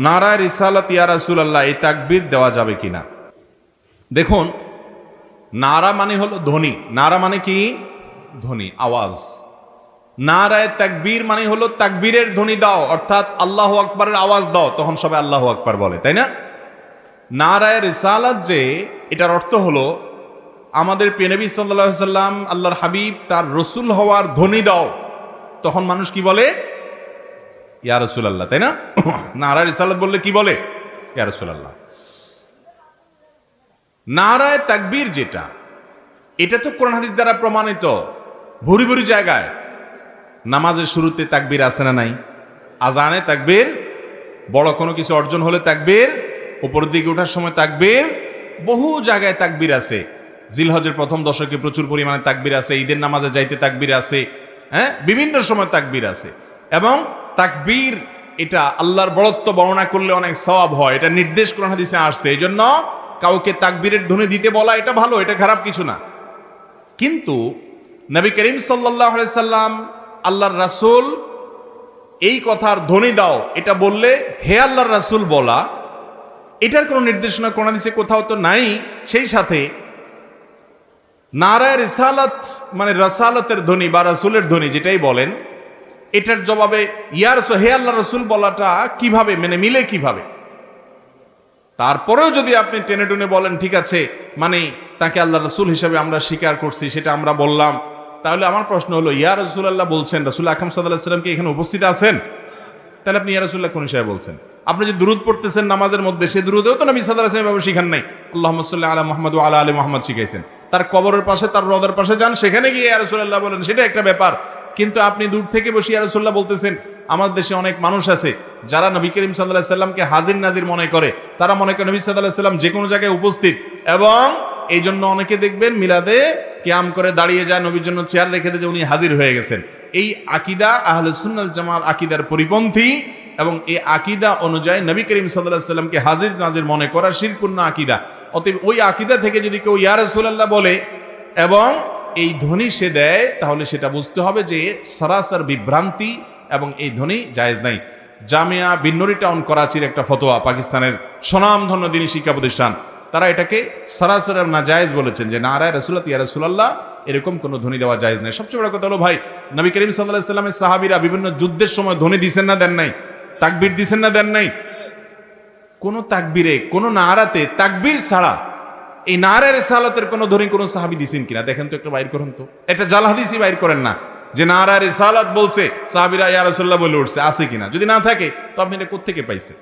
নারায়ে রিসালাত ইয়া রাসূলুল্লাহ এই তাকবীর দেওয়া যাবে কিনা। দেখুন, নারা মানে হলো ধ্বনি। নারা মানে কি? ধ্বনি, আওয়াজ। নারায়ে তাকবীর মানে হলো তাকবীরের ধ্বনি দাও, অর্থাৎ আল্লাহু আকবারের আওয়াজ দাও, তখন সবাই আল্লাহু আকবার বলে, তাই না? নারায়ে রিসালাত যে, এটার অর্থ হলো আমাদের প্রিয় নবী সাল্লাল্লাহু আলাইহি সাল্লাম আল্লাহর হাবিব তার রসুল হওয়ার ধ্বনি দাও, তখন মানুষ কি বলে? ইয়া রাসূলুল্লাহ, তাই না? নারায়ে রিসালাত বললে কি বলে? ইয়া রাসূলুল্লাহ। নারায়ে তাকবীর যেটা, এটা তো কোরআন হাদিস দ্বারা প্রমাণিত। ভুরি ভুরি জায়গায় নামাজের শুরুতে তাকবীর আছে না নাই? আজানে তাকবীর, বড় কোনো কিছু অর্জন হলে তাকবীর, উপরের দিকে ওঠার সময় তাকবীর, বহু জায়গায় তাকবীর আছে। জিলহজের প্রথম দশকে প্রচুর পরিমাণে তাকবীর আছে, ঈদের নামাজে যাইতে তাকবীর আছে, হ্যাঁ, বিভিন্ন সময় তাকবীর আছে। এবং তাকবীর এটা আল্লাহর বড়ত্ব বর্ণনা করলে অনেক সওয়াব হয়, এটা নির্দেশ কোরআন হাদিসে আসছে। এই জন্য কাউকে তাকবীরের ধ্বনি দিতে বলা এটা ভালো, এটা খারাপ কিছু না। কিন্তু নবী করিম সাল্লাল্লাহু আলাইহি সাল্লাম আল্লাহর রাসূল এই কথার ধ্বনি দাও এটা বললে হে আল্লাহর রাসূল বলা, এটার কোনো নির্দেশনা কোরআন হাদিসে কোথাও তো নাই। সেই সাথে নারায়ে রিসালাত মানে রাসালাতের ধ্বনি বা রাসূলের ধ্বনি যেটাই বলেন, এটার জবাবে ইয়া রাসূল, হে আল্লাহর রাসূল বলাটা কিভাবে মানে মিলে কিভাবে? তারপরেও যদি আপনি টেনে টুনে বলেন ঠিক আছে, মানে তাকে আল্লাহর রাসূল হিসেবে আমরা স্বীকার করছি, সেটা আমরা বললাম, তাহলে আমার প্রশ্ন হলো ইয়া রাসূলুল্লাহ বলছেন, রাসূল আকরাম সাল্লাল্লাহু আলাইহি ওয়াসাল্লাম কি এখানে উপস্থিত আছেন? তাহলে আপনি ইয়া রাসূলুল্লাহ কোন হিসেবে বলছেন? আপনি যে দুরূদ পড়তেছেন নামাজের মধ্যে, সে দুরূদেও তো নবী সাল্লাল্লাহু আলাইহি ওয়াসাল্লাম শিখান নাই। আল্লাহুম্মা সাল্লি আলা মুহাম্মাদ ওয়া আলা আলি মুহাম্মাদ শিখাইছেন। তার কবরের পাশে, তার রওজার পাশে যান, সেখানে গিয়ে ইয়া রাসূলুল্লাহ বলেন, সেটা একটা ব্যাপার। কিন্তু আপনি দূর থেকে বসে ইয়া রাসূলুল্লাহ বলতেছেন। আমাদের দেশে অনেক মানুষ আছে যারা নবী করিম সাল্লাল্লাহু আলাইহি ওয়াসাল্লামকে হাজির নাজির মনে করে। তারা মনে করে নবী সাল্লাল্লাহু আলাইহি ওয়াসাল্লাম যে কোনো জায়গায় উপস্থিত, এবং এই জন্য অনেকে দেখবেন মিলাদে কিয়াম করে দাঁড়িয়ে যায়, নবীর জন্য চেয়ার রেখে দেয় যে উনি হাজির হয়ে গেছেন। এই আকীদা আহলুস সুন্নাহ ওয়াল জামাআর আকীদার পরিপন্থী, এবং এই আকীদা অনুযায়ী নবী করিম সাল্লাল্লাহু আলাইহি ওয়াসাল্লামকে হাজির নাজির মনে করা শিরকপূর্ণ আকীদা। অতএব ওই আকীদা থেকে যদি কেউ ইয়া রাসূলুল্লাহ বলে এবং এই ধ্বনি সে দেয়, তাহলে সেটা বুঝতে হবে যে সরাসর বিভ্রান্তি, এবং এই ধ্বনি জায়েজ নাই। জামিয়া বিন্নুরি টাউন করাচির একটা ফতোয়া, পাকিস্তানের স্বনামধন্য দ্বীনি শিক্ষা প্রতিষ্ঠান, তারা এটাকে সরাসরি নাজায়েজ বলেছেন, যে নারায়ে রাসূলুল্লাহ ইয়া রাসূলুল্লাহ এরকম কোনো ধ্বনি দেওয়া জায়েজ নাই। সবচেয়ে বড় কথা হলো ভাই, নবী করিম সাল্লাল্লাহু আলাইহি ওয়াসাল্লামের সাহাবীরা বিভিন্ন যুদ্ধের সময় ধ্বনি দিছেন না দেন নাই? তাকবীর দিছেন না দেন নাই? কোন তাকবীরে, কোন নারাতে তাকবীর ছাড়া এই নারায়ে রিসালাতের কোন ধ্বনি কোন সাহাবী দিছেন কিনা দেখেন তো, একটু বাইর করেন তো। এটা জাল হাদিসই বাইর করেন না যে নারায়ে রিসালাত বলছে সাহাবীরা ইয়া রাসূলুল্লাহ বলে উঠছে, আছে কিনা। যদি না থাকে তো আপনি এটা কোত্থেকে পাইছেন?